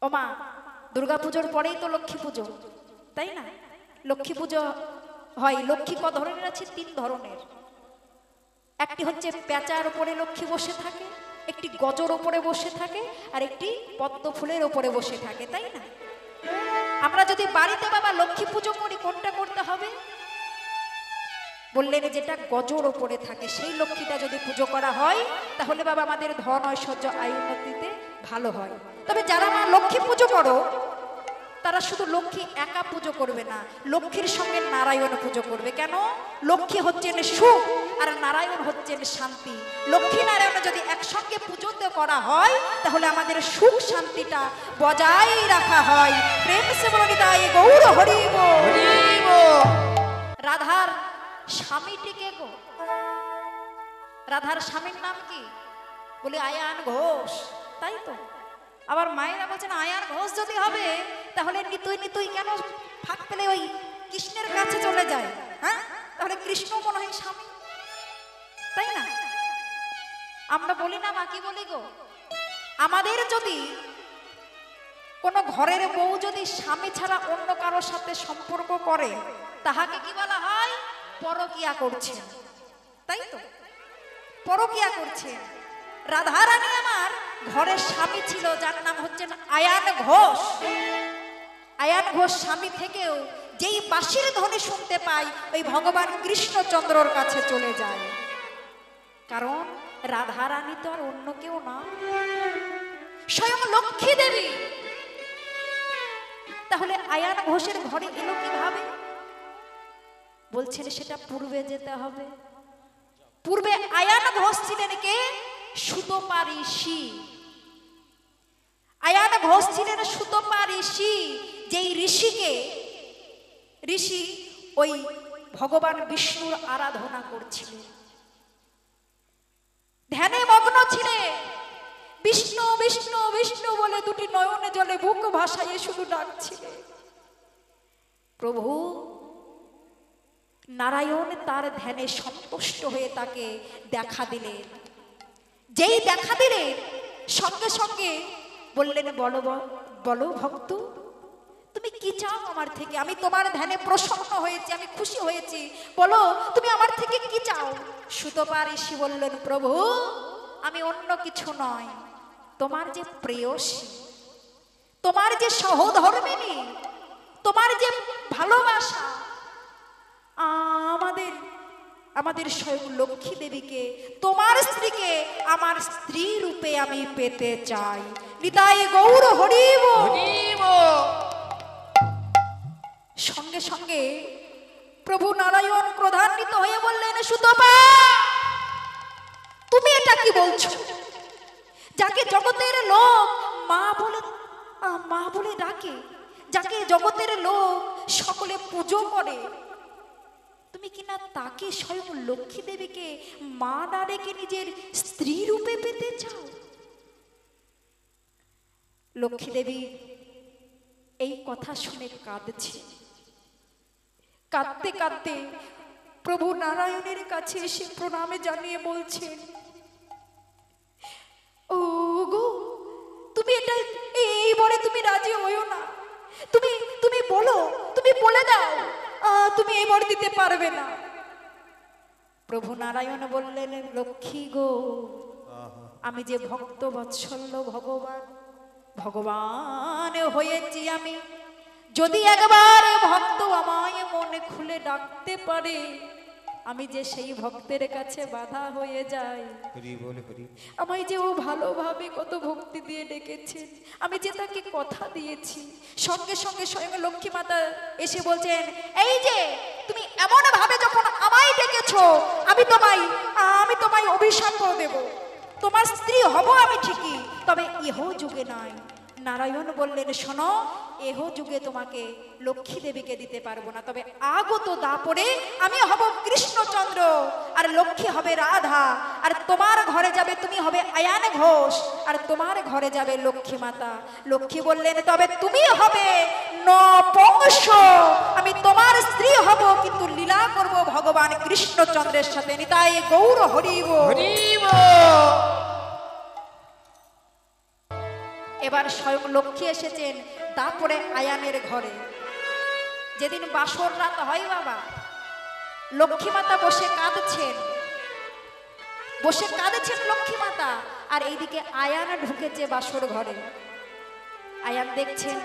ওমা দুর্গা পুজোর পরেই তো লক্ষ্মী পুজো, তাই না? লক্ষ্মী পুজো হয়। লক্ষ্মী ক ধরনের আছে? 3 ধরনের। একটি হচ্ছে পেঁচার উপরে লক্ষ্মী বসে থাকে, একটি গজর উপরে বসে থাকে, আর একটি পদ্ম ফুলের উপরে বসে থাকে, তাই না? আমরা যদি বাড়িতে বাবা লক্ষ্মী পুজো করি কোনটা করতে হবে? বললেন যেটা গজর উপরে থাকে সেই লক্ষ্মীটা যদি পুজো করা হয় তাহলে বাবা আমাদের ধন ঐশ্বর্য আয় উন্নতিতে ভালো হয়। তবে যারা মা লক্ষ্মী পুজো করো তারা শুধু লক্ষ্মী একা পুজো করবে না, লক্ষ্মীর সঙ্গে নারায়ণ পুজো করবে। কেন? লক্ষ্মী হচ্ছেন সুখ আর নারায়ণ হচ্ছেন শান্তি। লক্ষ্মী নারায়ণ যদি একসঙ্গে পুজোতে করা হয় তাহলে আমাদের সুখ শান্তিটা বজায় রাখা হয়। প্রেম সে বলি তাই গৌর হরি বল। রাধার স্বামীটিকে গো, রাধার স্বামীর নাম কি? বলে আয়ান ঘোষ, তাই তো? আবার মায়েরা বলছেন আয়ান ঘোষ যদি হবে তাহলে নিতুই নিতুই কেন ফাঁক পেলে ওই কৃষ্ণের কাছে চলে যায়? হ্যাঁ, তাহলে কৃষ্ণ মনে হয় স্বামী, তাই না? আমরা বলি না, মা কি বলি গো, আমাদের যদি কোন ঘরের বউ যদি স্বামী ছাড়া অন্য কারোর সাথে সম্পর্ক করে তাহাকে কি বলা হয়? পরকিয়া করছে, তাই তো? পরকিয়া করছে। রাধারানী আমার ঘরের স্বামী ছিল যার নাম হচ্ছেন আয়ান ঘোষ। আয়ান ঘোষ স্বামী থেকেও যেই বাঁশির ধ্বনি শুনতে পাই ওই ভগবান কৃষ্ণচন্দ্রর কাছে চলে যায়। কারণ রাধারানী তো আর অন্য কেউ না, স্বয়ং লক্ষ্মী দেবী। তাহলে আয়ান ঘোষের ঘরে এলো কিভাবে? বলছেন সেটা পূর্বে যেতে হবে। পূর্বে আয়ান ঘোষ ছিলেন কে? সুতপা ঋষি। আয়ান ঘোষ ছিলেন সুতপা ঋষি, যেই ঋষি ওই ভগবান বিষ্ণুর আরাধনা করছিলেন, ধ্যানে মগ্ন ছিলেন। বিষ্ণু বিষ্ণু বিষ্ণু বলে দুটি নয়নে জলে বুক ভাসাইয়ে শুধু ডাকছিলেন। প্রভু নারায়ণ তার ধ্যানে সন্তুষ্ট হয়ে তাকে দেখা দিলেন। যেই দেখা দিলেন সঙ্গে সঙ্গে বললেন বলো বলো ভক্ত, তুমি কি চাও আমার থেকে? আমি তোমার ধ্যানে প্রসন্ন হয়েছি, আমি খুশি হয়েছি, বলো তুমি আমার থেকে কি চাও? সুতপা ঋষি বললেন প্রভু আমি অন্য কিছু নয়, তোমার যে প্রেয়সী, তোমার যে সহধর্মিনী, তোমার যে ভালোবাসা, আমাদের স্বয়ং লক্ষ্মী দেবীকে, তোমার স্ত্রীকে আমার স্ত্রী রূপে আমি পেতে চাই। নিতাই গৌর হরি বল। সঙ্গে সঙ্গে প্রভু নারায়ণ ক্রোধান্বিত হয়ে বললেন সুতপা তুমি এটা কি বলছো? যাকে জগতের লোক মা বলে ডাকে, যাকে জগতের লোক সকলে পুজো করে, তুমি কিনা তাকে স্বয়ং লক্ষ্মী দেবীকে মা না ডেকে নিজের স্ত্রী রূপে পেতে চাও? লক্ষ্মী দেবী এই কথা শুনে কাঁদছে। কাঁদতে কাঁদতে প্রভু নারায়ণের কাছে এসে প্রণামে জানিয়ে বলছেন ও গো তুমি এটা এই বলে তুমি রাজি হইও না, তুমি বলো, তুমি বলে দাও তুমি এই বর দিতে পারবে না। প্রভু নারায়ণ বললেন লক্ষ্মী গো আমি যে ভক্ত বৎসল্য ভগবান হয়েছি আমি, যদি একবার ভক্ত আমায় মনে খুলে ডাকতে পারে আমি যে সেই ভক্তের কাছে বাধা হয়ে যাই। আমায় যে ও ভালোভাবে কত ভক্তি দিয়ে ডেকেছেন, আমি যে তাকে কথা দিয়েছি। সঙ্গে সঙ্গে স্বয়ং লক্ষ্মী মাতা এসে বলছেন এই যে তুমি এমন ভাবে যখন আমায় ডেকেছো আমি তোমায় অভিশাপ করে দেব, তোমার স্ত্রী হব আমি ঠিকই, তবে ইহ যুগে নয়। নারায়ণ বললেন শোনো এহ যুগে তোমাকে লক্ষ্মী দেবীকে দিতে পারবো না, তবে আগত দাপরে আমি হব কৃষ্ণচন্দ্র আর লক্ষ্মী হবে রাধা, আর তোমার ঘরে যাবে তুমি হবে আয়ান ঘোষ আর তোমার ঘরে যাবে লক্ষ্মী মাতা। লক্ষ্মী বললেন তবে তুমি হবে নপুংস, আমি তোমার স্ত্রী হব কিন্তু লীলা করব ভগবান কৃষ্ণচন্দ্রের সাথে। নিতাই গৌর হরি বল। এবার স্বয়ং লক্ষ্মী এসেছেন তারপরে আয়ানের ঘরে। যেদিন বাসর রাত হয় বাবা, লক্ষ্মী মাতা বসে কাঁদছেন, লক্ষ্মী মাতা। আর এইদিকে আয়ান ঢুকেছে বাসর ঘরে। আয়ান দেখছেন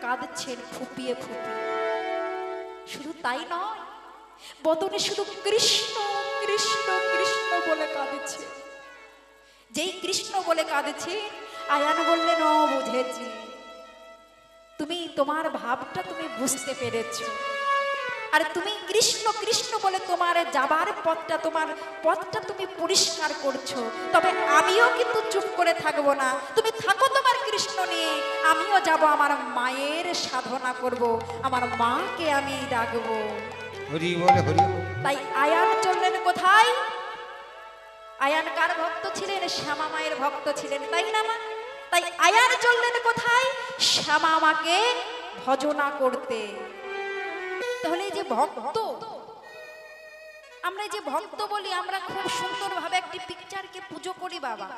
কাঁদছেন ফুপিয়ে ফুপিয়ে। শুধু তাই নয়, বদনে শুধু কৃষ্ণ কৃষ্ণ কৃষ্ণ বলে কাঁদছে। যেই কৃষ্ণ বলে কাঁদছে, আয়ান বললেন, ও বুঝেছি, তুমি তোমার ভাবটা তুমি বুঝতে পেরেছো। আর তুমি কৃষ্ণ কৃষ্ণ বলে তোমার যাবার পথটা, তোমার পথটা তুমি পরিষ্কার করছো। তবে আমিও কিন্তু চুপ করে থাকবো না। তুমি থাকো তোমার কৃষ্ণ নিয়ে, আমিও যাব আমার মায়ের সাধনা করব, আমার মাকে আমি ডাকবো। হরি বল হরি। তাই আয়ান চললেন কোথায়? আয়ান কার ভক্ত ছিলেন? শ্যামা মায়ের ভক্ত ছিলেন, তাই না মা? তাই আয়ান চললেন কোথায়? শ্যামা মাকে ভজনা করতে। তাহলে এই যে ভক্ত, আমরা যে ভক্ত বলি, আমরা খুব সুন্দরভাবে একটি পিকচারকে পুজো করি বাবা।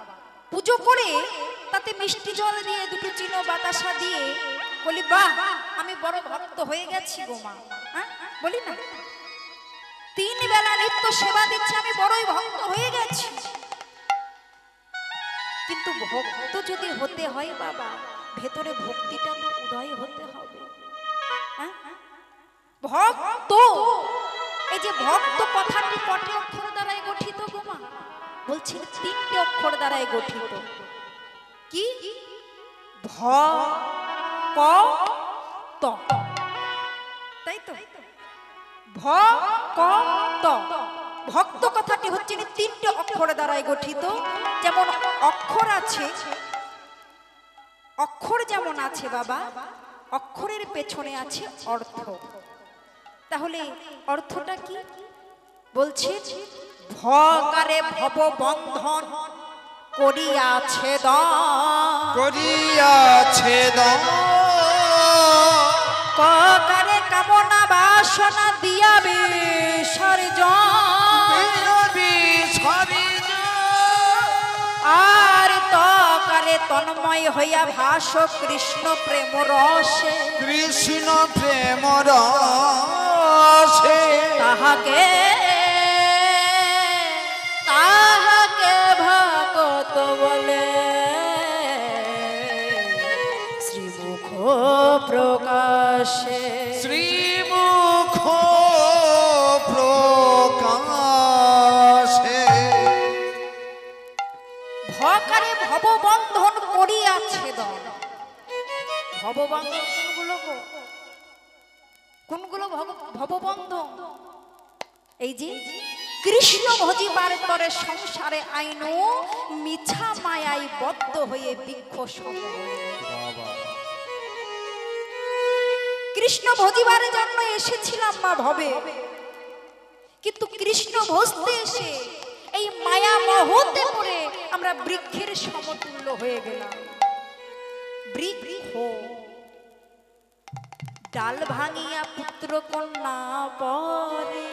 পুজো করে তাতে মিষ্টি জল দিয়ে, দুটো চিনো বাতাসা দিয়ে বলি, বাহ আমি বড় ভক্ত হয়ে গেছি গো মা। হ্যাঁ বলি না? 3 বেলা নিত্য সেবা দিচ্ছে, আমি বড়ই ভক্ত হয়ে গেছি। কিন্তু ভক্ত যদি হতে হয় বাবা, ভেতরে ভক্তিটা তো উদয় হতে হবে। হ্যাঁ ভক্ত, এই যে ভক্ত কথাটি কটি অক্ষর দ্বারাই গঠিত গো মা? বলছি 3টে অক্ষর দ্বারাই গঠিত। কি? ভ ক ত, তাই তো? ভ ক ত। ভক্ত কথাটি হচ্ছে 3টে অক্ষর দ্বারাই গঠিত। যেমন অক্ষর আছে, অক্ষর যেমন আছে বাবা, অক্ষরের পেছনে আছে অর্থ। তাহলে অর্থটা কি? বলছে, ভকারে ভব বন্ধন করিয়াছে ককারে কামনা বাসনা দিয়া আর তকারে তন্ময় হইয়া ভাস কৃষ্ণ প্রেম রসে, কৃষ্ণ প্রেম রসে। তাহাকে তাহাকে ভগত বলে শ্রীমুখ প্রকাশে, শ্রীমুখ প্রকাশে। ভকারে ভববন্ধন করিয়াছে দল। ভববন্ধন কোনগুলো? ভববন্ধন এই যে কৃষ্ণ ভজিবার তরে সংসারে আইনো মিছা মায়ায় বদ্ধ হয়ে বৃক্ষ সম। কৃষ্ণ ভজিবার জন্য এসেছিলাম মা ভবে, কিন্তু কৃষ্ণ ভজতে এসে এই মায়া মোহতে পড়ে আমরা বৃক্ষের সমতুল্য হয়ে গেলাম। বৃক্ষ ডাল ভাঙিয়া পুত্র কন্যা পরে,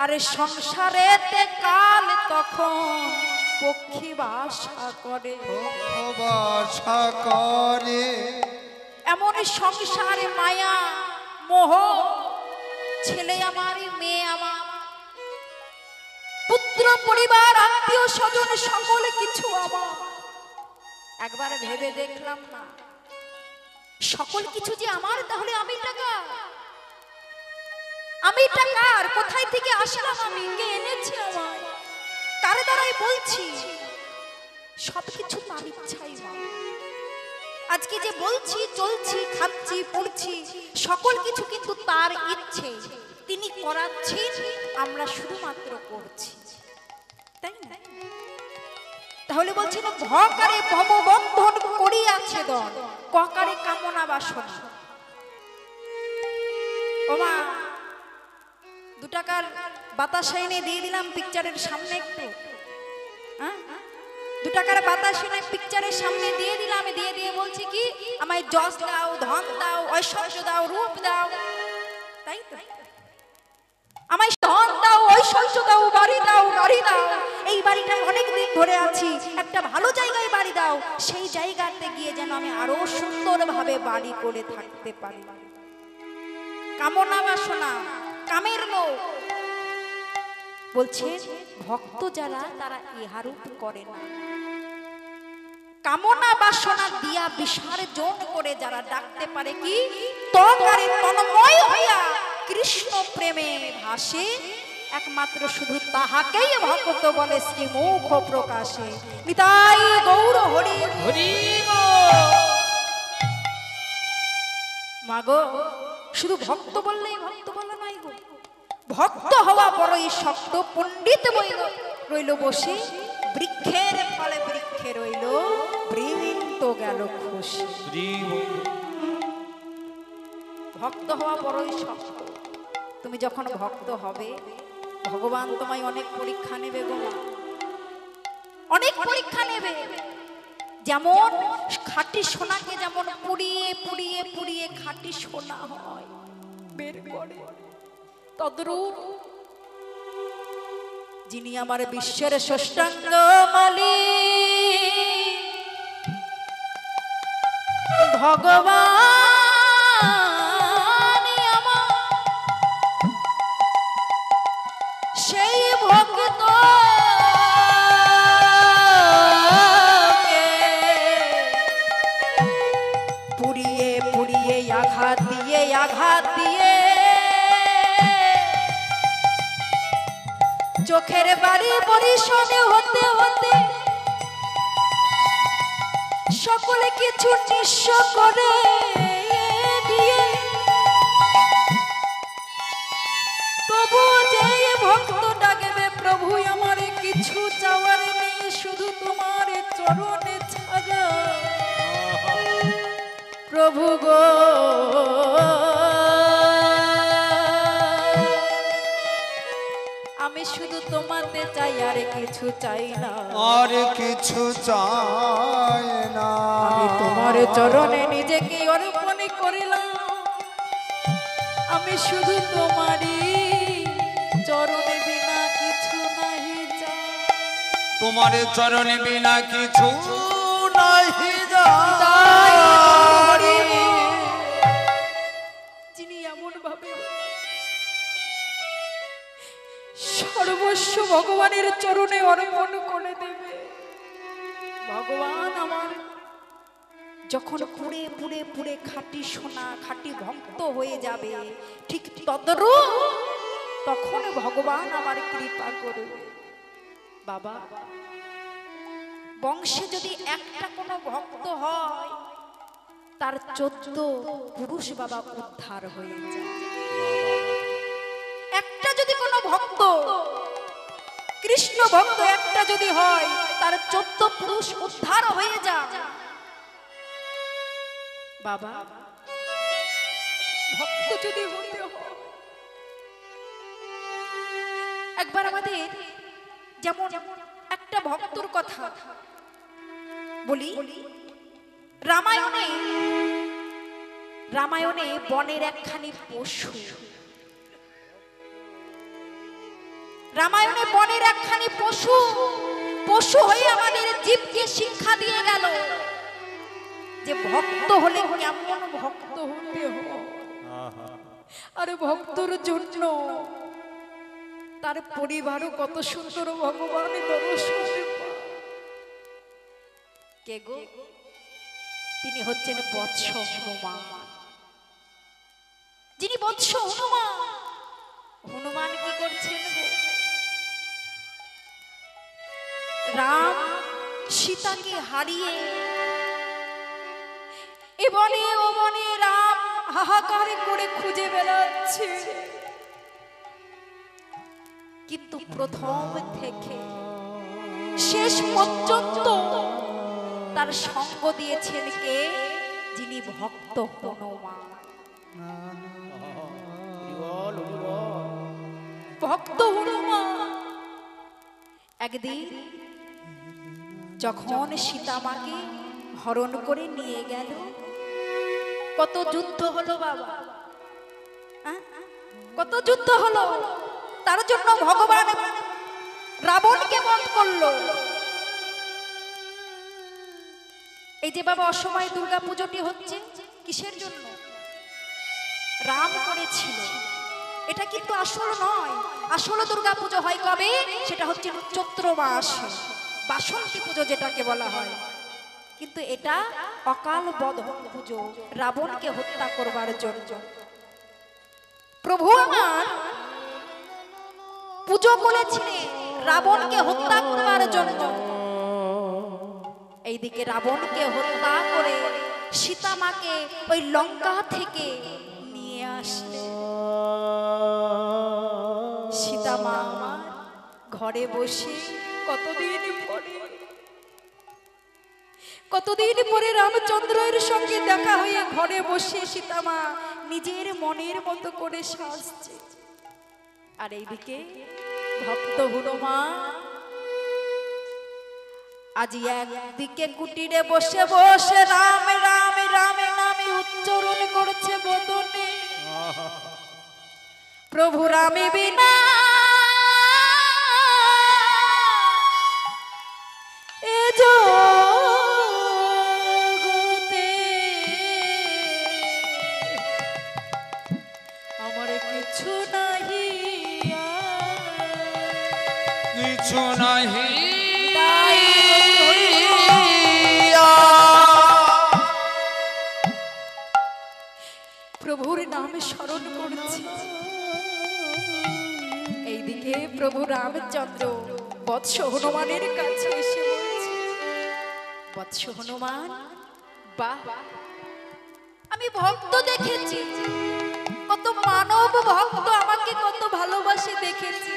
আরে সংসারেতে কাল তখন পক্ষী বাসা করে। এমন সংসারে মায়া মোহ, ছেলে আমার, মেয়ে আমার, পুত্র পরিবার আত্মীয় স্বজন সকলে কিছু আমার। একবার ভেবে দেখলাম না, সকল কিছু যে আমার, তাহলে আমিটা কার? আমিটা কার? কোথায় থেকে আসলাম আমি? কে এনেছে আমায়? কার দ্বারাই বলছি? সবকিছু তার ইচ্ছাই মা। আজকে যে বলছি, চলছি, খাচ্ছি, পড়ছি, সকল কিছু কিন্তু তার ইচ্ছে। তিনি করাচ্ছেন, আমরা শুধুমাত্র করছি, তাই না? তাহলে বলছি না, ভকারে ভববন্ধন করিয়াছে দল, ককারে কামনা বাসনা। ওমা 2 টাকার বাতাসা এনে দিয়ে দিলাম পিকচারের সামনে একটু। 2 টাকার বাতাস এনে পিকচারের সামনে দিয়ে দিলাম। দিয়ে বলছি কি, আমায় যশ দাও, ধন দাও, ঐশ্বর্য দাও, রূপ দাও, তাই তো? আমায় ধন দাও, ঐশ্বর্য দাও, বাড়ি দাও, গাড়ি দাও। এই বাড়িটায় অনেক দিন ধরে আছি, একটা ভালো জায়গায় বাড়ি দাও, সেই জায়গাতে গিয়ে যেন আমি আরো সুন্দরভাবে বাড়ি করে থাকতে পারি। কামনা বাসনা, কামের লোক বলছে ভক্ত যারা তারা ইহারূপ করে না। কামনা বাসনা দিয়া বিসর্জন করে যারা ডাকতে পারে কি তকারে তন্ময় হইয়া কৃষ্ণ প্রেমে ভাসে, একমাত্র শুধু তাহাকেই ভক্ত বলে শ্রী মুখ প্রকাশে। নিতাই গৌর হরি হরি মাগো, শুধু ভক্ত বললেই ভক্ত বলা নাই গো। ভক্ত হওয়া বড়ই শক্ত। পণ্ডিত বইল রইল বসে, বৃক্ষের ফলে বৃক্ষে রইল বৃন্ত গেল খুশি। ভক্ত হওয়া বড়ই শক্ত। তুমি যখন ভক্ত হবে ভগবান তোমায় অনেক পরীক্ষা নেবে গো মা, অনেক পরীক্ষা নেবে। যেমন খাঁটি সোনাকে যেমন পুড়িয়ে পুড়িয়ে পুড়িয়ে খাঁটি সোনা হয় বের করে, তদ্রূপ যিনি আমার বিশ্বের ষষ্ঠাঙ্গ মালিক ভগবান আমার, সেই ভক্ত পুড়িয়ে পুড়িয়ে আঘাত দিয়ে আঘাত দিয়ে চোখের বাড়ি পরিশনে হতে হতে সকলে কিছু নিঃস্ব করে দিয়ে, তবু যে ভক্ত ডাকবে প্রভু আমার কিছু চাওয়ার নেই, শুধু তোমার চরণে ছাড়া প্রভু গো। আমি শুধু তোমাতে চাই, আর কিছু চাই না, আর কিছু চাই না। আমি তোমার চরণে নিজেকে অর্পণ করিলাম, আমি শুধু তোমারই চরণে বিনা কিছু নাহি চাই। তোমার চরণে বিনা কিছু নাহি তাই যাই। যিনি এমন ভাবে সর্বস্ব ভগবানের চরণে অর্পণ করে দেবে, ভগবান আমার যখন পুড়ে পুড়ে পুড়ে খাঁটি সোনা খাঁটি ভক্ত হয়ে যাবে, ঠিক তদ্রূপ তখন ভগবান আমার কৃপা করবে। বাবা, বংশে যদি একটা কোনো ভক্ত হয় তার 14 পুরুষ বাবা উদ্ধার হয়ে যায়। একটা যদি কোনো ভক্ত কৃষ্ণ ভক্ত একটা যদি হয় তার 14 পুরুষ উদ্ধার হয়ে যায়। বাবা, ভক্ত যদি হতে হয়, একবার আমাদের যেমন একটা ভক্তর কথা বলি। রামায়ণে বনের একখানি পশু, রামায়ণে বনের একখানি পশু পশু হয়ে আমাদের জীবকে শিক্ষা দিয়ে গেল যে ভক্ত হলে কেমন ভক্ত হতে হয়। আরে ভক্তর জন্য তার পরিবারও কত সুন্দর ভগবানের দর্শন পায়। কে গো? তিনি হচ্ছেন বৎস হনুমান, যিনি বৎস হনুমান। হনুমান কি করছেন গো? রাম সীতাকে হারিয়ে এ বনে ও বনে রাম হাহাকার করে খুঁজে বেড়াচ্ছে, কিন্তু প্রথম থেকে শেষ পর্যন্ত তার সঙ্গ দিয়েছেন কে? যিনি ভক্ত হনুমান। ভক্ত হনুমান একদিন যখন সীতামাকে হরণ করে নিয়ে গেল, কত যুদ্ধ হলো বাবা, কত যুদ্ধ হলো। তার জন্য ভগবান রাবণকে বধ করলো। এই যে বাবা অসময়ে দুর্গা পুজোটি হচ্ছে কিসের জন্য? রাম করেছিল। এটা কিন্তু আসল নয়। আসল দুর্গা পুজো হয় কবে? সেটা হচ্ছে চৈত্র মাসে, বাসন্তী পুজো যেটাকে বলা হয়। কিন্তু এটা অকাল বোধন পুজো, রাবণকে হত্যা করবার জন্য। প্রভু আমার পুজো করেছিলেন রাবণকে হত্যা করবার জন্য। এইদিকে রাবণকে হত্যা করে সীতা মাকে ওই লঙ্কা থেকে নিয়ে আসলে সীতা মা আমার ঘরে বসে কতদিন পরে রামচন্দ্রের সঙ্গে দেখা হয়ে ঘরে বসে সীতা মা নিজের মনের মতো করে সাজছে। আর এইদিকে ভক্ত হনুমান আজ একদিকে কুটিরে বসে বসে রাম রাম রাম নামে উচ্চারণ করছে বদনে। প্রভু রামে বিনা এ জগতে আমার কিছু নাহি, কিছু নাহি। প্রভুর নামে স্মরণ করছি। এইদিকে প্রভু রামচন্দ্র বৎস হনুমানের কাছে এসে বলছে, বৎস হনুমান, বাহ, আমি ভক্ত দেখেছি, কত মানব ভক্ত আমাকে কত ভালোবাসে দেখেছি,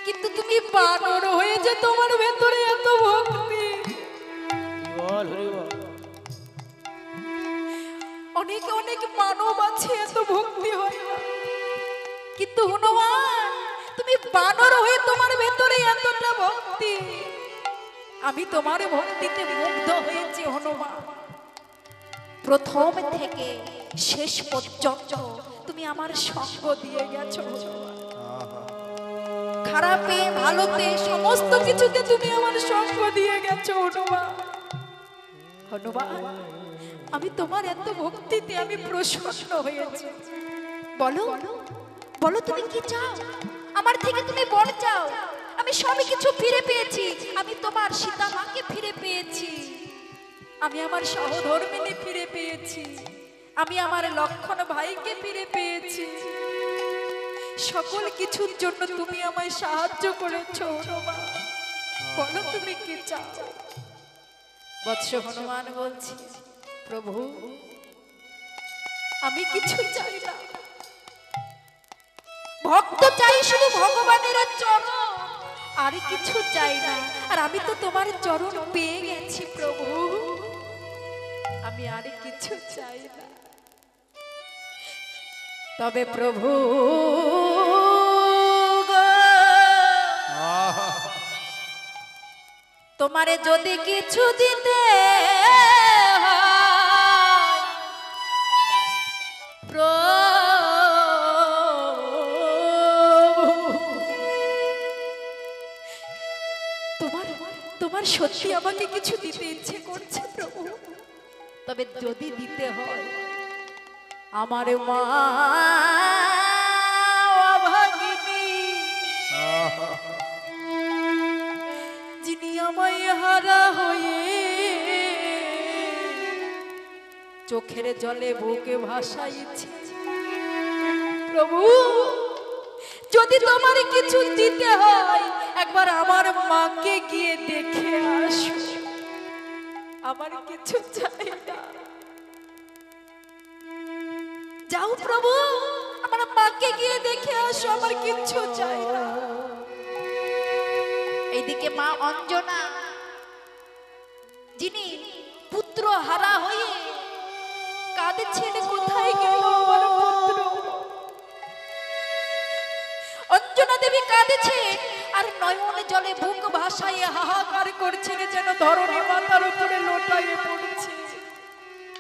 কিন্তু তুমি বানর হয়ে যে তোমার ভেতরে এত ভক্তি। অনেক অনেক মানব আছে এত ভক্তি হয় না, কিন্তু হনুমান তুমি বানর হয়ে তোমার ভেতরে এতটা ভক্তি। আমি তোমার ভক্তিতে মুগ্ধ হয়েছি হনুমান। প্রথম থেকে শেষ পর্যন্ত তুমি আমার সঙ্গ দিয়ে গেছো। খারাপে ভালোতে সমস্ত কিছুতে তুমি আমার সঙ্গ দিয়ে গেছো হনুমান। হনুমান, আমি তোমার এত ভক্তিতে আমি প্রসন্ন হয়েছি। বলো বলো তুমি কি চাও? আমার থেকে তুমি বর চাও। আমি সবই কিছু ফিরে পেয়েছি। আমি তোমার সীতা মাকে ফিরে পেয়েছি, আমি আমার সহধর্মিনী ফিরে পেয়েছি, আমি আমার লক্ষণ ভাইকে ফিরে পেয়েছি। সকল কিছুর জন্য তুমি আমায় সাহায্য করেছো হনুমান। বলো তুমি কি চাও? বৎস হনুমান বলছি, প্রভু আমি কিছু চাই না, ভক্ত চাই শুধু ভগবানের চরণ, আর কিছু চাই না। আর আমি তো তোমার চরণ পেয়ে গেছি প্রভু, আমি আর কিছু চাই না। তবে প্রভু তোমারে যদি কিছু দিতে তোমার সত্যি আমাকে কিছু দিতে ইচ্ছে করছে প্রভু। তবে যদি দিতে হয় আমার মা অভাগিনী, যিনি আমায় হারা হয়ে চোখের জলে বুকে ভাসাইছে, প্রভু যদি তোমার কিছু দিতে হয় একবার আমার মাকে গিয়ে দেখে আসো। আমার কিছু চাই না, যাও প্রভু আমার মাকে গিয়ে দেখে আসো, আমার কিছু চাই না। এইদিকে মা অঞ্জনা, যিনি পুত্র হারা হয়ে কাঁদছেন, কোথায় গেল আমার পুত্র? অঞ্জনা দেবী কাঁদছেন আর নয়নে জলে বুক ভাসাইয়ে হাহাকার করছেন, যেন ধরণী মাতার উপরে লোটাইয়ে পড়ছে।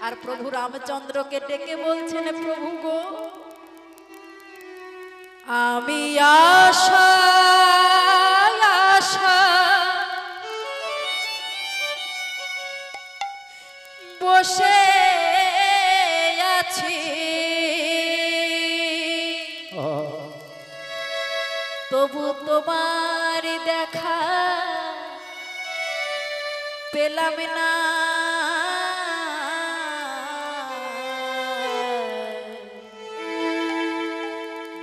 আর প্রভু রামচন্দ্রকে ডেকে বলছেন, প্রভু গো আমি আশা আশা বসে আছি, তবু তোমার দেখা পেলাম না।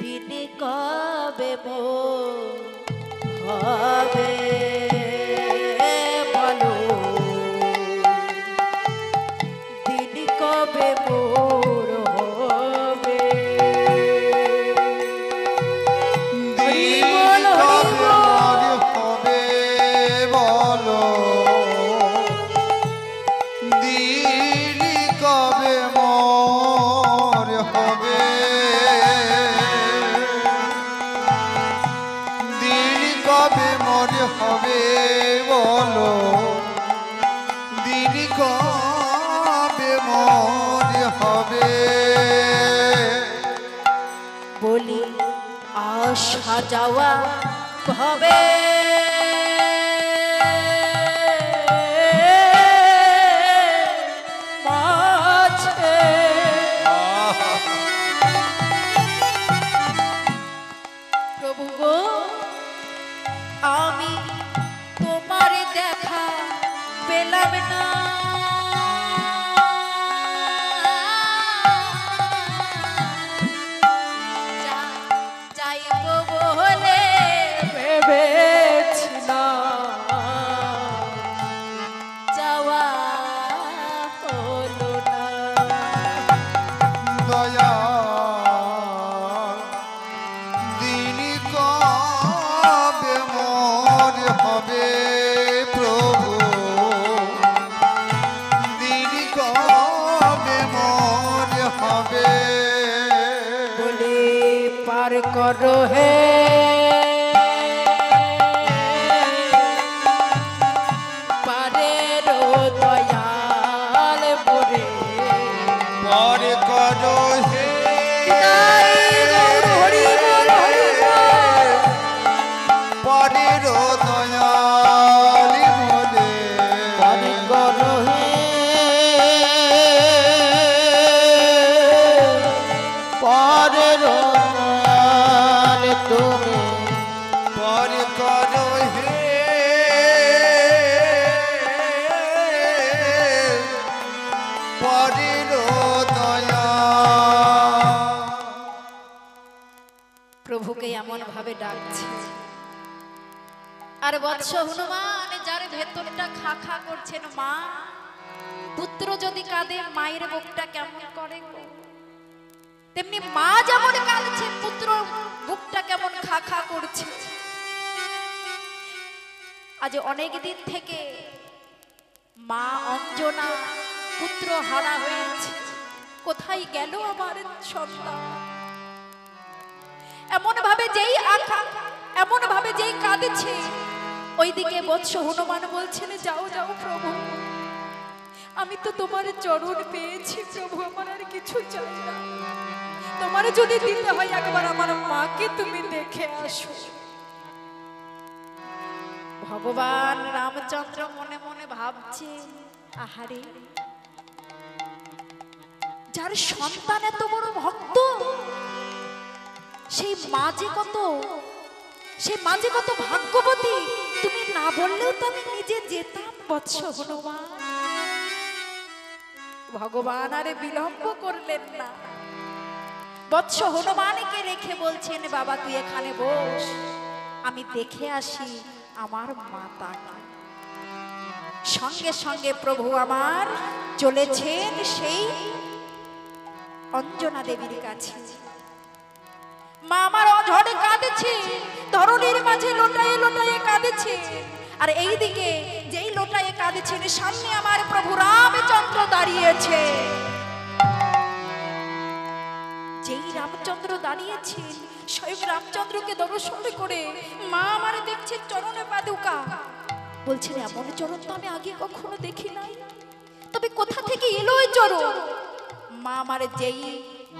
দিন কবে হবে বলো, দিন কবে মোর হবে। দিন কবে মোর হবে বলো, দিন কবে মোর হবে, দিন কবে মোর হবে বলো, দিন কবে মোর হবে। বলি আসা যাওয়া হবে মাঝে, প্রভু গো আমি তোমার দেখা পেলাম না। যাইব বলে ভেবেছিলাম, যাওয়া হলো না। দয়া দিন কবে মোর হবে প্রভু, দিন কবে মোর হবে। বলে পার করো হে পারের দয়াল বলে, পরে করো হে পরের দয়াল বলে, পরে করো হে পরের দয়াল তুমি, পরে করো হে পরের দয়া। প্রভুকে এমন ভাবে ডাকছে। আর বৎস হনুমান যার ভেতরটা খা খা করছেন, মা পুত্র যদি কাঁদে মায়ের বুকটা কেমন করে গো, তেমনি মা যেমন কাঁদছে পুত্র বুকটা কেমন খা খা করছে। আজ অনেক দিন থেকে মা অঞ্জনা পুত্র হারা হয়েছে, কোথায় গেল আমার সন্তান। এমন ভাবে যেই আঁকা এমন ভাবে যেই কাঁদছে, ওইদিকে বৎস হনুমান বলছেন যাও যাও প্রভু, আমি তো তোমার চরণ পেয়েছি প্রভু, আমার আর কিছু চাই না। তোমার যদি দিতে হয় একবার আমার মাকে তুমি দেখে আসো। ভগবান রামচন্দ্র মনে মনে ভাবছে, আহারে যার সন্তান এত বড় ভক্ত, সেই মাঝে কত ভাগ্যবতী, তুমি না বললেও তো আমি নিজে যেতাম বৎস হনুমান। ভগবান আরে বিলম্ব করলেন না, বৎস হনুমানকে রেখে বলছেন বাবা তুই এখানে বস, আমি দেখে আসি আমার মাতাকে। সঙ্গে সঙ্গে প্রভু আমার চলেছেন সেই অঞ্জনা দেবীর কাছে। মা আমার অঝরে কাঁদছে, ধরণীর মাঝে লোটায়ে লোটায়ে কাঁদছে। আর এইদিকে যেই লোটায়ে কাঁদছেন, সামনে আমার প্রভু রামচন্দ্র দাঁড়িয়েছে। যেই রামচন্দ্র দাঁড়িয়েছেন, স্বয়ং রামচন্দ্রকে দর্শন করে মা আমার দেখছে চরণে পাদুকা, বলছেন এমন চরণ তো আমি আগে কখনো দেখি নাই, তবে কোথা থেকে এলো এই চরণ। মা আমার যেই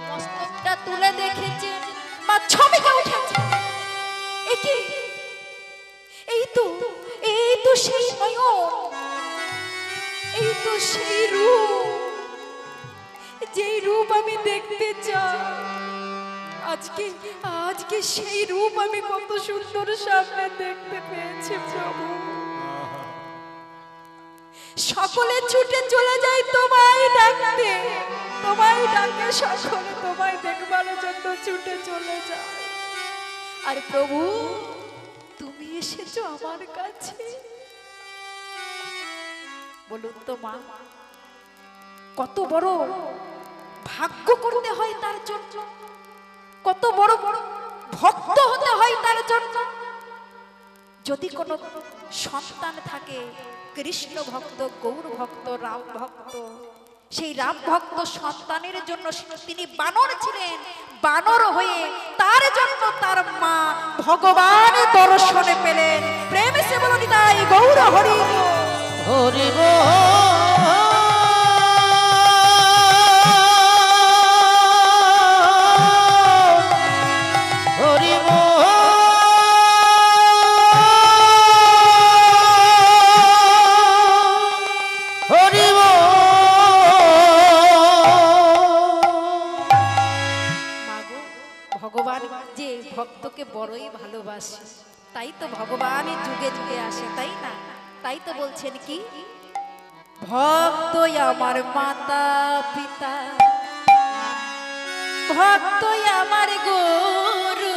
মস্তকটা তুলে দেখেছেন, মা ছমিকে উঠেছে। একি এই তো সেই নয়ন, এই তো সেই রূপ, যেই রূপ আমি দেখতে চাই। আজকে সেই রূপ আমি কত সুন্দর সামনে দেখতে পেয়েছি প্রভু। সকলে ছুটে চলে যায় তোমায় ডাকতে, তোমায় ডাকে সকলে তোমায় দেখবার জন্য ছুটে চলে যায়। আর প্রভু তুমি এসেছো আমার কাছে। বলুন তো মা, কত বড় ভাগ্য করতে হয় তার জন্য, কত বড় বড় ভক্ত হতে হয় তার জন্য। যদি কোনো সন্তান থাকে কৃষ্ণ ভক্ত, গৌর ভক্ত, রাম ভক্ত, সেই রাম ভক্ত সন্তানের জন্য তিনি বানর ছিলেন, বানর হয়ে তার জন্য তার মা ভগবান দর্শনে পেলেন। প্রেমে সে বলনি তাই গৌর হরি হরি ভগবান যে ভক্তকে বড়ই ভালোবাসে, তাই তো ভগবানই যুগে যুগে আসে, তাই না? তাই তো বলছেন কি, ভক্ত আমার মাতা পিতা, ভক্ত আমার গুরু,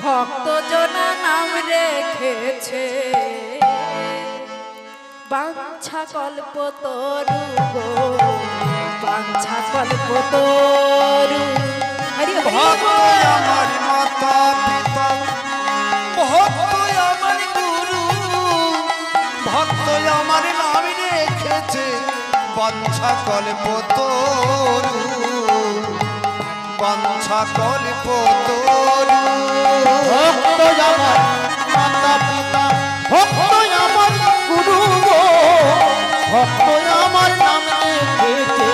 ভক্ত জনা নাম রেখেছে বাঞ্ছা কল্প তরু গো, বাঞ্ছা কল্প তরু। ভক্ত আমার মাতা পিতা, ভক্ত আমার গুরু, ভক্ত আমার নাম রেখেছে বাঞ্ছা কল্প তরু, বাঞ্ছা কল্প তরু। ভক্ত আমার মাতা পিতা, ভক্ত আমার গুরু গো, ভক্ত আমার নাম রেখেছে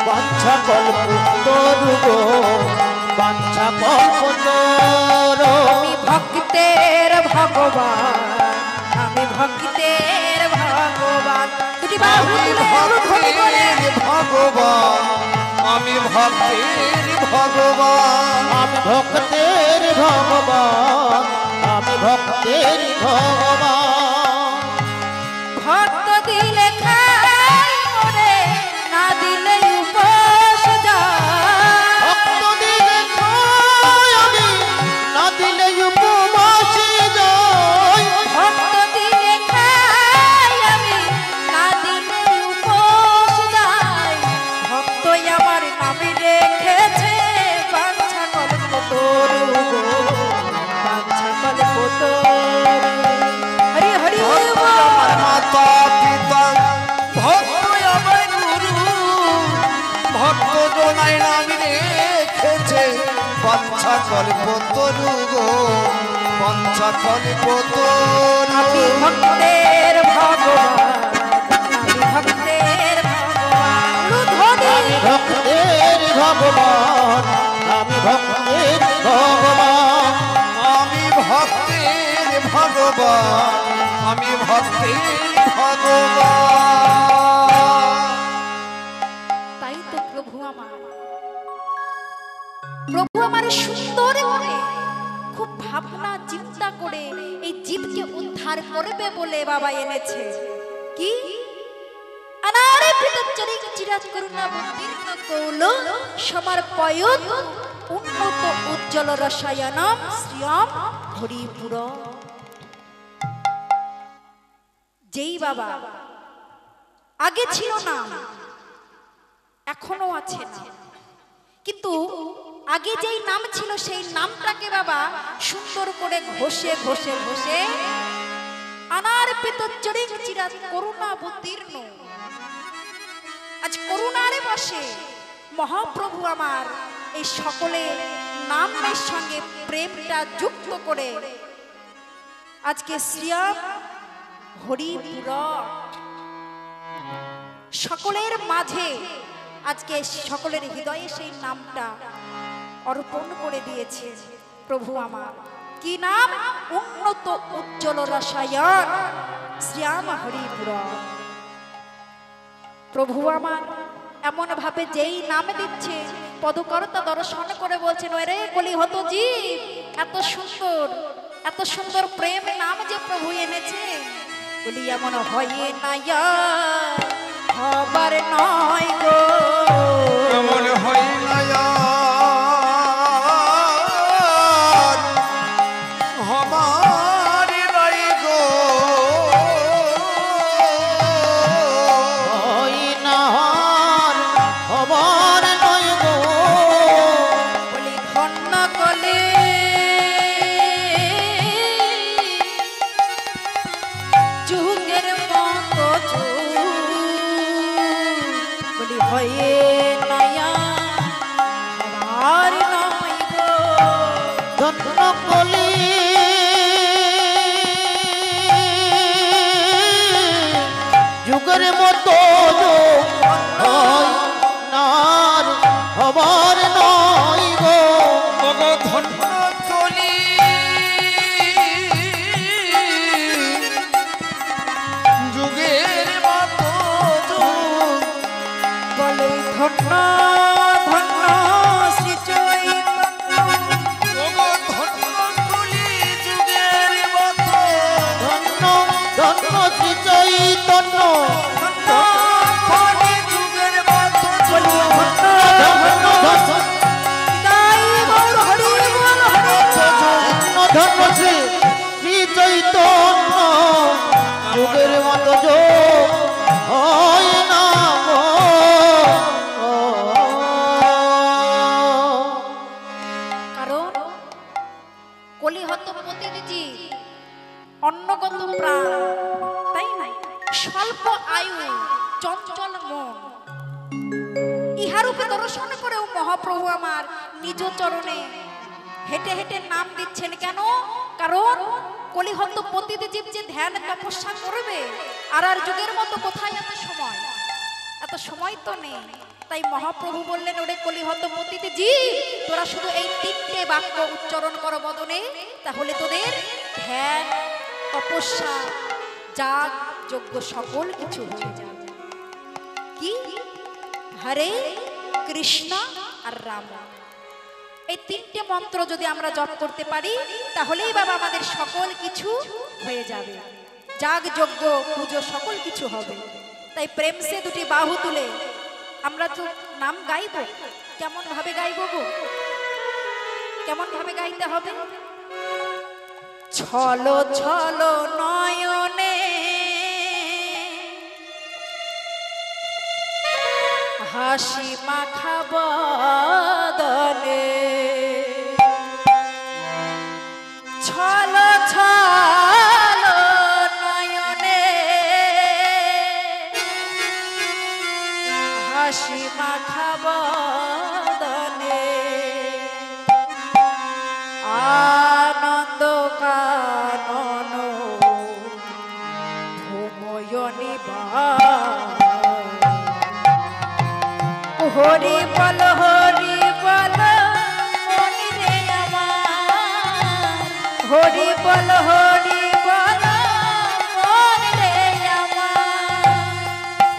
বাঞ্ছা কল্প তরু গো, বাঞ্ছা কল্প তরু। আমি ভক্তের ভগবান, আমি ভক্তের ভগবান, দুটি বাহু ভক্তের ভগবান, আমি ভক্তের ভগবান, আমি ভক্তের ভগবান, আমি ভক্তের ভগবান। ভক্ত দিলে খাই ওরে, না দিলে উপোস যায়। ভক্ত দিলে খাই আমি, না দিলে উপবাসে যাই। ভক্ত দিলে খাই আমি, না দিলে উপোস যায়। ভক্ত আমার নামে রেখেছে বাঞ্ছা কল্প তরু গো, বাঞ্ছা কল্প তরু। হরি হরি ভক্ত আমার মাতা পিতা, ভক্ত আমার গুরু, ভক্ত জনাই নাম রেখেছে বাঞ্ছা কল্প তরু গো, বাঞ্ছা কল্প তরু। আমি ভক্তের ভগবান, আমি ভক্তের ভগবান, আমি ভক্তের ভগবান, আমি ভক্তের ভগবান, আমি ভক্তের ভগবান, আমি ভক্তের ভগবান। তাই তো প্রভু আমার সুন্দর করে খুব ভাবনা চিন্তা করে এই জীবকে উদ্ধার করবে বলে বাবা এনেছে কি, আনারে পিতচরিক চিরাজ করুণা বুদ্ধির্ন কৌল সমর্পয়ত উন্নত উজ্জ্বল রসায়নম শ্রিয়ম হরিপুর। যেই বাবা আগে ছিল না, এখনো আছে না, কিন্তু আগে যেই নাম ছিল সেই নামটাকে বাবা সুন্দর করে ঘষে ঘষে ঘষে আনার পিতচরিক চিরাজ করুণা বুদ্ধির্ন, আজ করুণারে বসে মহাপ্রভু আমার এই সকলে নামের সঙ্গে প্রেমটা যুক্ত করে আজকে শ্রিয়ম হরিপুর সকলের মাঝে, আজকে সকলের হৃদয়ে সেই নামটা অর্পণ করে দিয়েছে প্রভু আমার। কি নাম? উন্নত উজ্জ্বল রসায়ন শ্যাম হরিপুরাণ। প্রভু আমার এমন ভাবে যেই নাম দিচ্ছে, পদকর্তা দর্শন করে বলছেন, ওরে কলিহত জীব, এত সুন্দর প্রেম নাম যে প্রভু এনেছে, বলি এমন হয় না হবার নয় গো, এমন হয় না হবার নাই গো, হয় না হবার নয় গো, বলি ধন্য কলে যুগের মতো বলি হয়ে নয়া আমার নয় গো, ধন্য কলি যুগের মতো হয় নার হবার নয় গো, ধন্য কলি যুগের মতো বলে ধন্য ধন্য শ্রী চৈতন্য, ধন্য ধন্য শ্রী চৈতন্য, বলি ধন্য ধন্য ধন্য তাই গৌর হরি বল হরি বল। ধন্য শ্রী শ্রী চৈতন্য যুগের মতো যোগ হয় না গো। কারণ কলিহত প্রতিনিধি অন্নগত প্রাণ, তাই নাই? স্বল্প আয়ু, চঞ্চল মন, ইহারূপে দর্শন করেও মহাপ্রভু আমার নিজ চরণে হেঁটে হেঁটে নাম দিচ্ছেন। কেন? কারণ কলিহত পতিত জীব যে ধ্যান তপস্যা করবে, আর যুগের মতো কোথায় এত সময় তো নেই। তাই মহাপ্রভু বললেন, ওরে কলিহত পতিত জীব, তোরা শুধু এই তিনটে বাক্য উচ্চারণ করো বদনে, তাহলে তোদের ধ্যান তপস্যা যাগ যজ্ঞ সকল কিছু হয়ে যাবে। কি? হরে কৃষ্ণ আর রাম, এই তিনটে মন্ত্র যদি আমরা জপ করতে পারি, তাহলেই বাবা আমাদের সকল কিছু হয়ে যাবে, যাগ যজ্ঞ পুজো সকল কিছু হবে। তাই প্রেম সে দুটি বাহু তুলে আমরা তো নাম গাইব। কেমন ভাবে গাইব গো? কেমন ভাবে গাইতে হবে? ছলো ছলো নয়নে হাসি মাখা বদনে, ছলো ছলো নয়নে হাসি মাখা বদনে, আনন্দ কানন ভূময়নি বা হরি বল মনি রে আমার, হরি বল মনি রে আমার,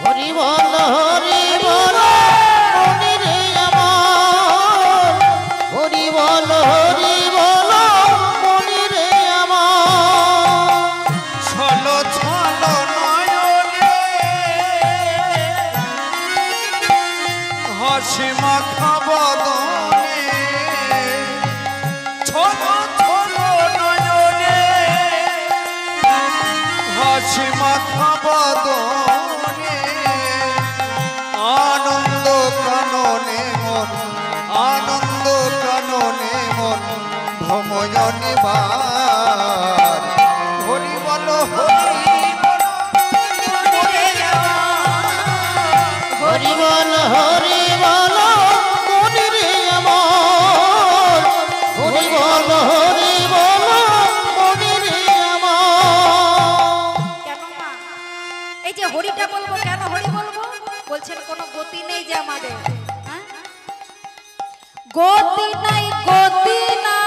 হরি বল মনি রে আমার, হরি বল মনি রে আমার, ছলো ছলো নয়নে হাসি মাখা বদনে, ছলো ছলো নয়নে হাসি মাখা বদনে, আনন্দ কাননে মন, আনন্দ কাননে মন ভ্রময়নি বার, হরি বল হরি বল মনি রে আমার, হরি বল মনি রে আমার। কেন মা এই যে হরিটা বলবো, কেন হরি বলবো? বলছেন কোনো গতি নেই যে আমাদের, হ্যাঁ? গতি নাই গতি না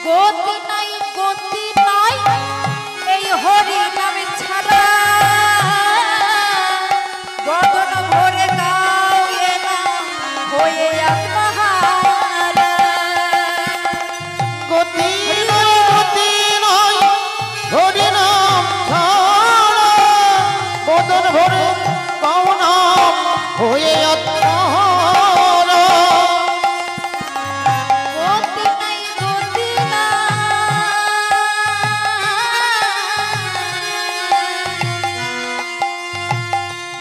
গতি নাই গতি নাই এই হরি নামে ছাড়া বদন ভরে গাও এ নাম হয়ে আত্মহারা গতি নাই গতি নাই হরি নাম ছাড়া বদন ভরে গাও নাম হয়ে আত্মহারা গতি নাই গতি না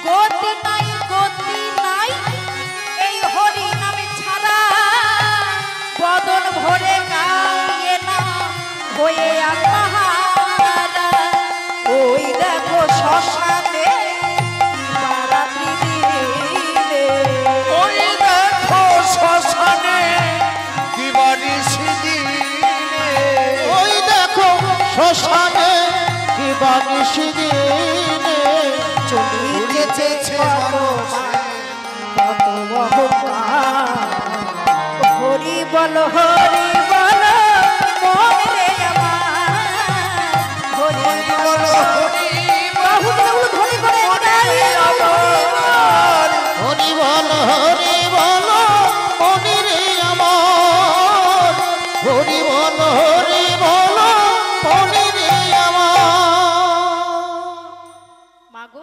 গতি নাই গতি নাই এই হরি নামে ছাড়া বদন ভরে গায়ে না হয়ে আত্মহারা ওই দেখো শ্মশানে বারাতি দিলে ওই দেখো শ্মশানে দিবানিশি দিনে ওই দেখো শ্মশানে কি বানিশি দিনে চলিতেছে মানুষ কত অহংকার হরি বল মন রে আমার হরি বল বাহু তুলে ধ্বনি করে গাই হরি বল মনি রে আমার হরি বল মনি রে আমার মাগো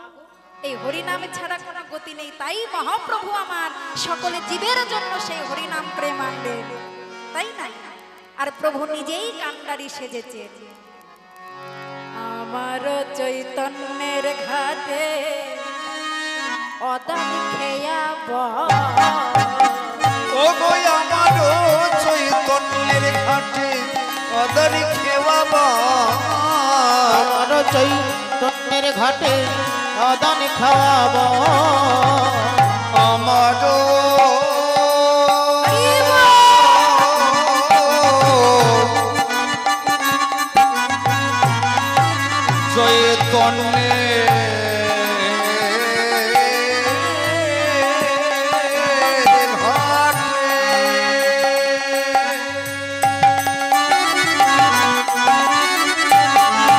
এই হরি নামে ছাড়া কোনো গতি নেই তাই মহাপ্রভু আমার সকলে জীবের জন্য সেই হরি নাম প্রেম আনলেন তাই না আর প্রভু নিজেই কান্ডারি সেজেছে আমার চৈতন্যের ঘাটে অদান খেয়া ও গো আমার চৈতন্যের ঘাটে অদারি খেওয়াবা আমার চৈতন্যের ঘাটে আদান খাওয়াব আমার চৈতন্যের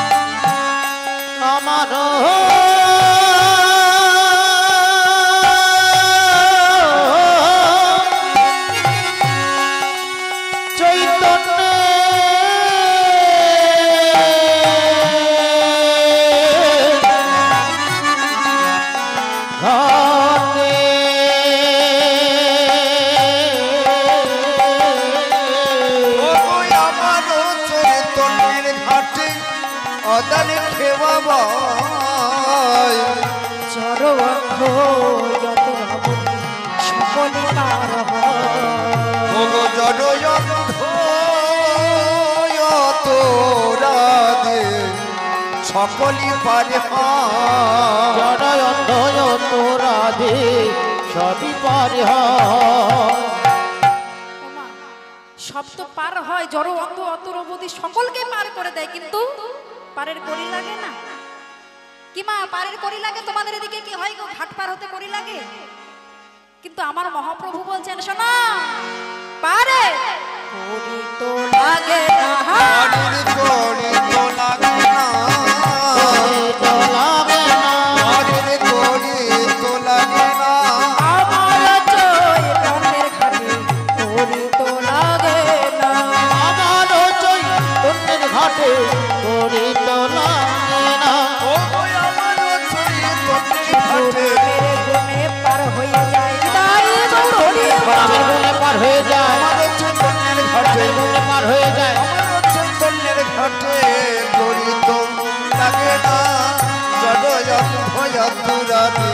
ঘাটে আমার অদানি খেওয়াবা চরবন্ধ যত ভাবনি সকলে তার ওগো জড়য়ন্ধ তোরাদে সকলি পারে জড় অন্ধ তোরা দে সবই পারে সব তো পার হয় জড় অন্ধ অতর অবধি সকলকে পার করে দেয় কিন্তু পারের করি লাগে না কি মা পারের করি লাগে তোমাদের এদিকে কি হয় গো ঘাট পার হতে করি লাগে কিন্তু আমার মহাপ্রভু বলছেন শোনা পারে করি তো লাগে না পারের করি তো লাগে না তো লাগে না পারের করি তো লাগে না আমার চৈতন্যের ঘাটে করি তো লাগে না আমার চৈতন্যের ঘাটে করি তো লাগে না ও গো আমার চৈতন্যের ঘাটে মেরে গুণে পার হয়ে যায় তাই গৌর হরি পারের গুণে পার হয়ে যায় আমার চৈতন্যের ঘাটে গুণে পার হয়ে যায় আমার চৈতন্যের ঘাটে করি তো লাগে না জড়য়ন্ধ তোরাদে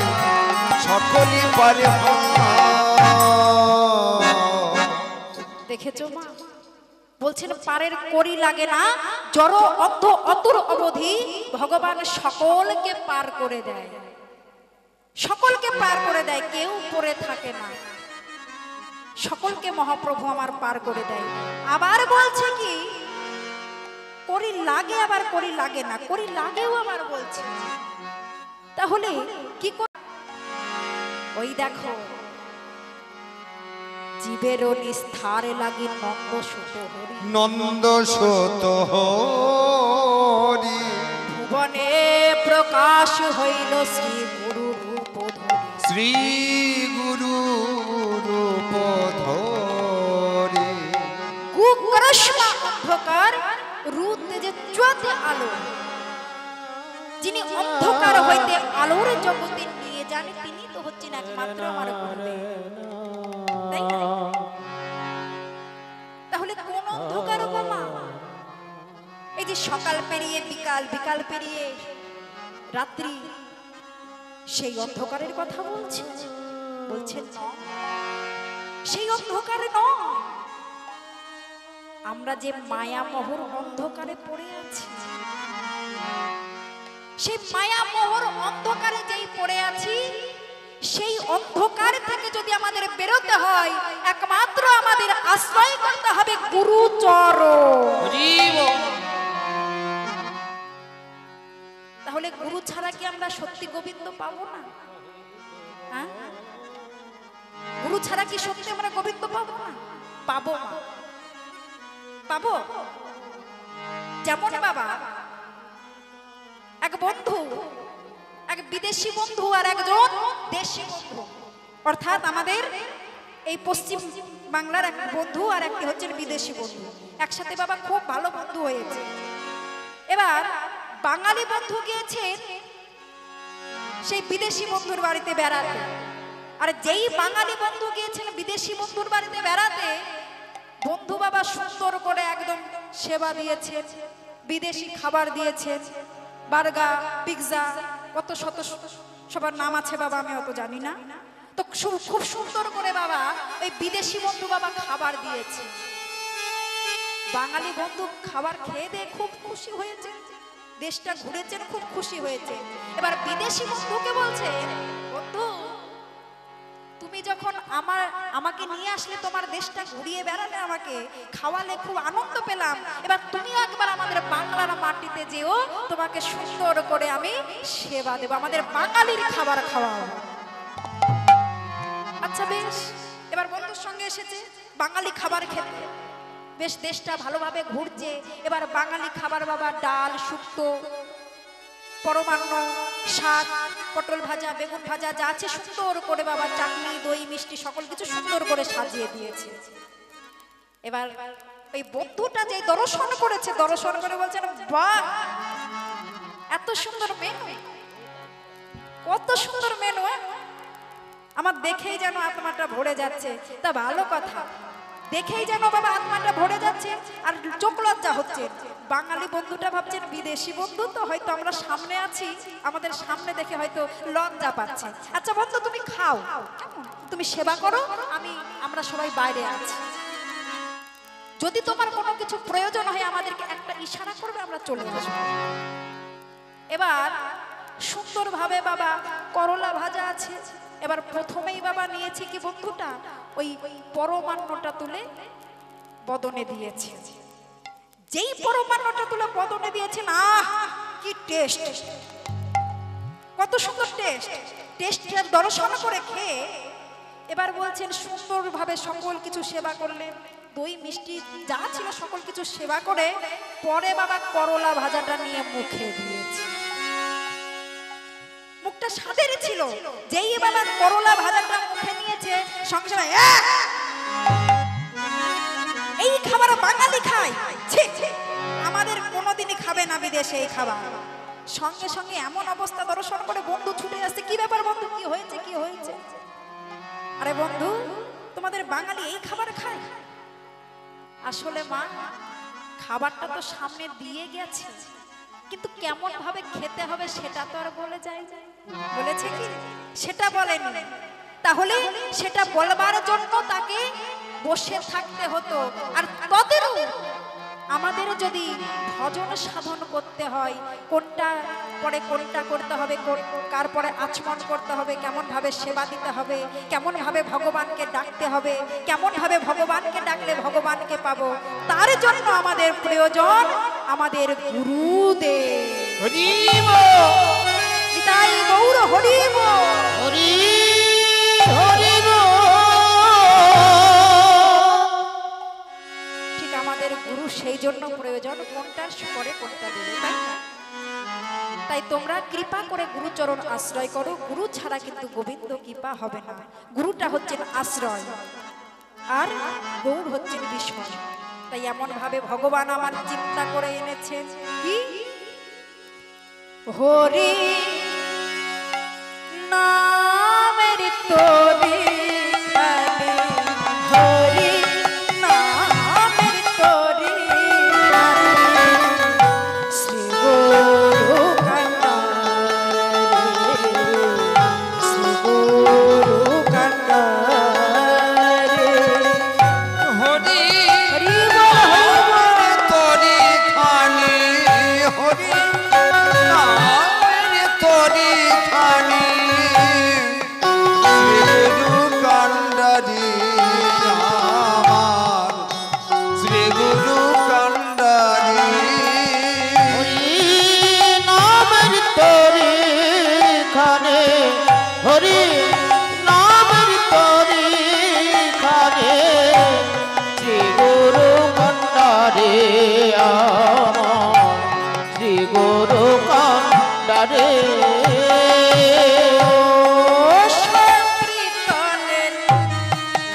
সকলি পারে দেখেছো মা বলছেন পারের করি লাগে না জড় অন্ধ অতুর অবধি ভগবান সকলকে পার করে দেয় সকলকে পার করে দেয় কেউ পড়ে থাকে না সকলকে মহাপ্রভু আমার পার করে দেয় আবার বলছে কি করি লাগে আবার করি লাগে না, করি লাগেও আবার বলছে। তাহলে কি ওই দেখো জীবের নিস্তারে লাগি নন্দ সুত হরি, নন্দ সুত হরি ভুবনে প্রকাশ হইল শ্রী গুরু রূপ ধরি, শ্রী গুরু রূপ ধরি। কুকরশ্মা অন্ধকার রূপ তেজে জ্যোতি আলো, যিনি অন্ধকার হইতে আলোর জগতে নিয়ে যান তিনি তো হচ্ছেন একমাত্র আমার গুরুদেব, তাই না? তাহলে কোন অন্ধকার বাবা? এই যে সকাল পেরিয়ে বিকাল, বিকাল পেরিয়ে রাত্রি, সেই অন্ধকারের কথা বলছে? বলছেন না, সেই অন্ধকারে নয়। আমরা যে মায়ামোহর অন্ধকারে পড়ে আছি, সেই মায়ামোহর অন্ধকারে যেই পড়ে আছি, সেই অন্ধকার থেকে যদি আমাদের বেরোতে হয়, একমাত্র আমাদের আশ্রয় করতে হবে গুরুচরণ। তাহলে গুরু ছাড়া কি আমরা সত্যি গোবিন্দ পাবো না? হ্যাঁ, গুরু ছাড়া কি সত্যি আমরা গোবিন্দ পাবো না? পাবো, পাবো। যেমন বাবা এক বন্ধু, এক বিদেশি বন্ধু আর একজন দেশি বন্ধু, অর্থাৎ আমাদের এই পশ্চিম বাংলার এক বন্ধু আর একটি হচ্ছেন বিদেশি বন্ধু, একসাথে বাবা খুব ভালো বন্ধু হয়েছে। এবার বাঙালি বন্ধু গিয়েছেন সেই বিদেশি বন্ধুর বাড়িতে বেড়াতে, আর যেই বাঙালি বন্ধু গিয়েছেন বিদেশি বন্ধুর বাড়িতে বেড়াতে, বন্ধু বাবা সুন্দর করে একদম সেবা দিয়েছে, বিদেশি খাবার দিয়েছে, বার্গার পিৎজা কত শত সবার নাম আছে বাবা, আমি অত জানি না। তো খুব সুন্দর করে বাবা ওই বিদেশি বন্ধু বাবা খাবার দিয়েছে। বাঙালি বন্ধু খাবার খেয়ে দিয়ে খুব খুশি হয়েছে, দেশটা ঘুরেছেন, খুব খুশি হয়েছে। এবার বিদেশি বন্ধুকে বলছে, বন্ধু তুমি যখন আমাকে নিয়ে আসলে, তোমার দেশটা ঘুরিয়ে বেড়ালে, আমাকে খাওয়ালে, খুব আনন্দ পেলাম। এবার তুমিও একবার আমাদের বাংলার মাটিতে যেও, তোমাকে সুন্দর করে আমি সেবা দেব, আমাদের বাঙালির খাবার খাওয়াবো। আচ্ছা বেশ, এবার বন্ধুর সঙ্গে এসেছে বাঙালি খাবার খেতে, বেশ দেশটা ভালোভাবে ঘুরছে। এবার বাঙালি খাবার বাবা ডাল, শুক্তো, পরমান্ন, শাক, পটল ভাজা, বেগুন ভাজা যা আছে সুন্দর করে বাবা চাটনি, দই, মিষ্টি সকল কিছু সুন্দর করে সাজিয়ে দিয়েছে। এবার ওই বন্ধুটা যে দর্শন করেছে, দর্শন করে বলছেন, বাহ এত সুন্দর মেনু, কত সুন্দর মেনু, আমার দেখেই যেন আত্মাটা ভরে যাচ্ছে। তা ভালো কথা, দেখেই যেন বাবা আত্মাটা ভরে যাচ্ছে আর চোখ লজ্জা হচ্ছে। বাঙালি বন্ধুটা ভাবছেন বিদেশি বন্ধু, তো হয়তো আমরা সামনে আছি, আমাদের সামনে দেখে হয়তো লজ্জা পাচ্ছে। আচ্ছা বন্ধু তুমি খাও, তুমি সেবা করো, আমরা সবাই বাইরে আছি, যদি তোমার কোনো কিছু প্রয়োজন হয় আমাদেরকে একটা ইশারা করবে, আমরা চলে আসবো। এবার সুন্দরভাবে বাবা করলা ভাজা আছে। এবার প্রথমেই বাবা নিয়েছে কি বন্ধুটা, ওই পরমান্নটা তুলে বদনে দিয়েছে। যেই পরমান্নটা তুলে বদনে দিয়েছেন, আহ কি টেস্ট, কত সুন্দর টেস্ট, টেস্টের দর্শন করে খেয়ে এবার বলছেন সুন্দরভাবে সকল কিছু সেবা করলেন, দই মিষ্টি যা ছিল সকল কিছু সেবা করে পরে বাবা করলা ভাজাটা নিয়ে মুখে দিয়েছে। মুখটা স্বাদের ছিল, যেই বাবা করলা ভাজাটা মুখে নিয়েছে সঙ্গে সঙ্গে এই খাবার বাঙালি খায়, আমাদের কোনোদিনই খাবে না বিদেশে এই খাবার। সঙ্গে সঙ্গে এমন অবস্থা দর্শন করে বন্ধু ছুটে আসছে, কি ব্যাপার বন্ধু, কি হয়েছে কি হয়েছে? আরে বন্ধু তোমাদের বাঙালি এই খাবার খায়? আসলে মা খাবারটা তো সামনে দিয়ে গেছে, কিন্তু কেমন ভাবে খেতে হবে সেটা তো আর বলে যায়, বলেছে কি সেটা বলেনি। তাহলে সেটা বলবার জন্য তাকে বসে থাকতে হতো। আর আমাদের যদি ভজন সাধন করতে হয় কোনটা পরে কোনটা করতে হবে, কার পরে আচমন করতে হবে, কেমন ভাবে সেবা দিতে হবে, কেমন ভাবে ভগবানকে ডাকতে হবে, কেমন ভাবে ভগবানকে ডাকলে ভগবানকে পাবো, তার জন্য আমাদের প্রয়োজন আমাদের গুরুদেব। হরি বল নিতাই গৌর হরি বল। হরি হরি বল। ঠিক আমাদের গুরু সেই জন্য প্রয়োজন, কোনটার পরে কোনটা দেবে, তাই না? তাই তোমরা কৃপা করে গুরুচরণ আশ্রয় করো। গুরু ছাড়া কিন্তু গোবিন্দ কৃপা হবে না। গুরুটা হচ্ছেন আশ্রয় আর গৌর হচ্ছেন বিস্ময়। তাই এমন ভাবে ভগবান আমার চিন্তা করে এনেছেন কি হরি নামের তরি খানি, হরি নামের তরি খানি, শ্রী গুরু কান্ডারে, শ্রী গুরু কান্ডারে। হরি হরি বল। তরি খানি, হরি নামের তরি খানি, শ্রী গুরু কান্ডারি আমার, শ্রী গুরু কান্ডারি। হরি নামের তরি খানে, হরি নামের তরি খানে, শ্রী গুরু কান্ডারে আমার, শ্রী গুরু কান্ডারে। সংকীর্তনের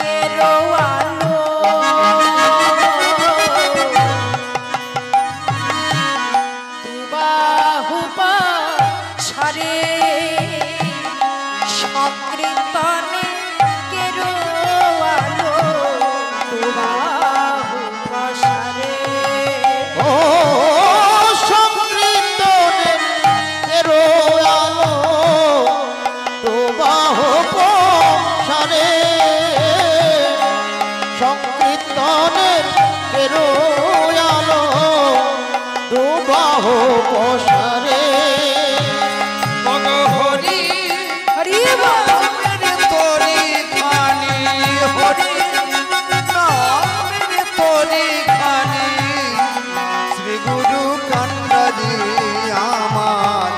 কেরোয়ালো, দুবাহু পাশারে, সংকীর্তনে কেরোয়ালো, দুবাহু পাশারে। ও সংকীর্তনের কেরোয়ালো, দুবাহ প্রসারে, সংকীর্তনের কেরোয়ালো, দুবাহ প্রসারে। হরি হরি বল। নামের তরি খানি, হরি নামের তরি খানি, শ্রী গুরু কান্ডারি আমার,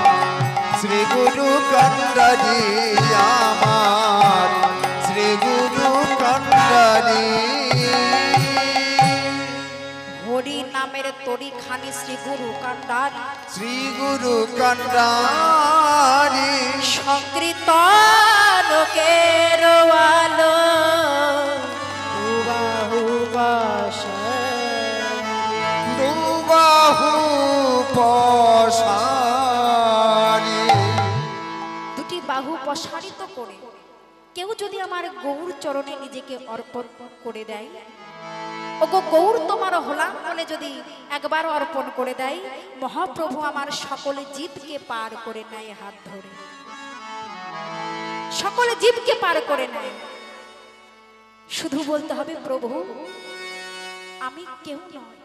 শ্রী গুরু কান্ডারি আমার, শ্রী গুরু কান্ডারি। হরি নামের তরি খানি, শ্রী গুরু কান্ডার, শ্রী গুরু কান্ডারি। সংকীর্তন কেরোয়ালো, দুবাহু পাশারে। দুবাহু পসারি। দুটি বাহু প্রসারিত করে কেউ যদি আমার গৌর চরণে নিজেকে অর্পণ করে দেয়, ওগো গৌর তোমার হলাম বলে যদি একবার অর্পণ করে দেয়, মহাপ্রভু আমার সকল জীবকে পার করে নেয় হাত ধরে, সকল জীবকে পার করে নেয়। শুধু বলতে হবে প্রভু আমি কেউ নয়,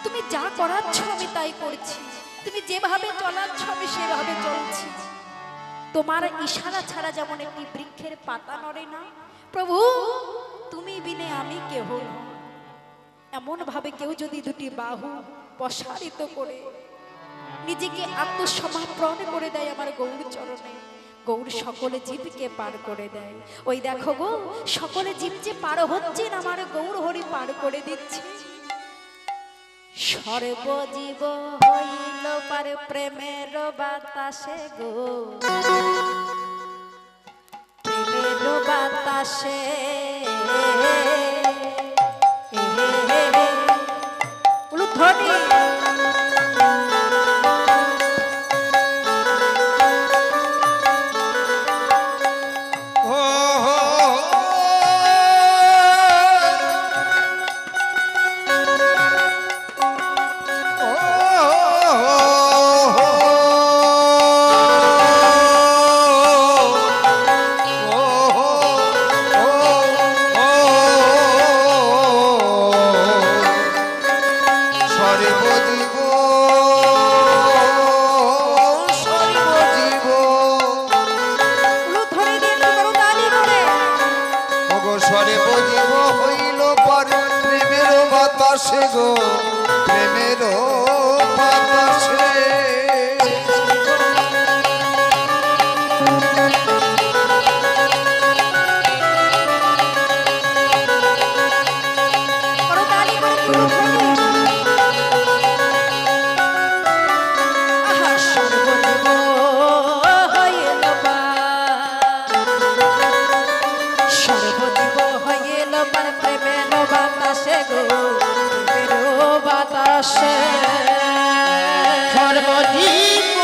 তুমি যা করাচ্ছ আমি তাই করছি, তুমি যেভাবে চলাচ্ছ আমি সেভাবে চলছি। তোমার ইশারা ছাড়া যেমন একটি বৃক্ষের পাতা নড়ে না, প্রভু তুমি বিনে আমি কেহ নই। এমন ভাবে কেউ যদি দুটি বাহু প্রসারিত করে নিজেকে আত্মসমর্পণ করে দেয় আমার গৌর চরণে, গৌর সকলে জীবকে পার করে দেয়। ওই দেখো গো সকলে জীব যে পার হচ্ছেন, আমার গৌর হরি পার করে দিচ্ছে। সর্বজীব হইল পার প্রেমের বাতাসে গো, প্রেমের বাতাসে ধ্বনি। সর্বজীব সর্বজীব ধরে দিন করো তালি করে ওগো সর্বজীব হইল পর প্রেমের বাতাসে গো প্রেমের বাতাসে করো তালি করে তুলো ধরে আহা সর্বজীব হইল সর্বজীব হইল পর প্রেমের বাতাসে গো প্রেমের বাতাসে সর্বজীব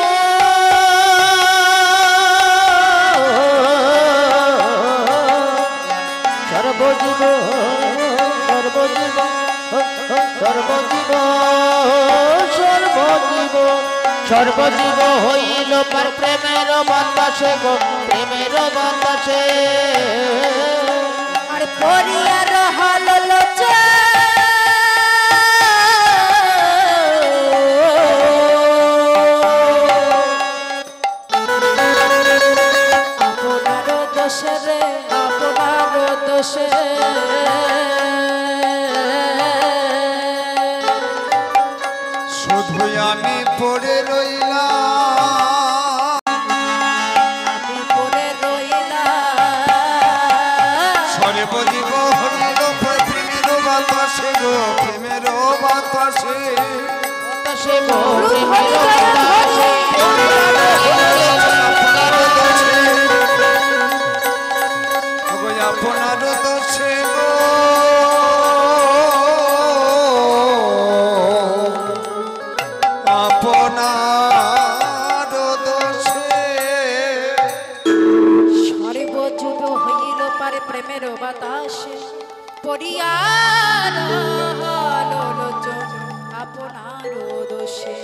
সর্বজীব সর্বজীব সর্বজীব সর্বজীব সর্বজীব হইল পর প্রেমের বাতাসে গো প্রেমের বাতাসে আর পরিয়ার হল আপনার দোষে রে আপনার দোষে শুধু আমি পড়ে রইলাম আমি পড়ে রইলাম সর্বজীব হইল প্রেমের বাতাসে গো প্রেমের বাতাসে বাতাসে গো হরি প্রেমের বাতাসে আপনার দোষে ওগো আপনার দোষে গো আপনার দোষে সর্বযুগ হইল পারে প্রেমের বাতাসে পরিয়ার হল আপনার দোষে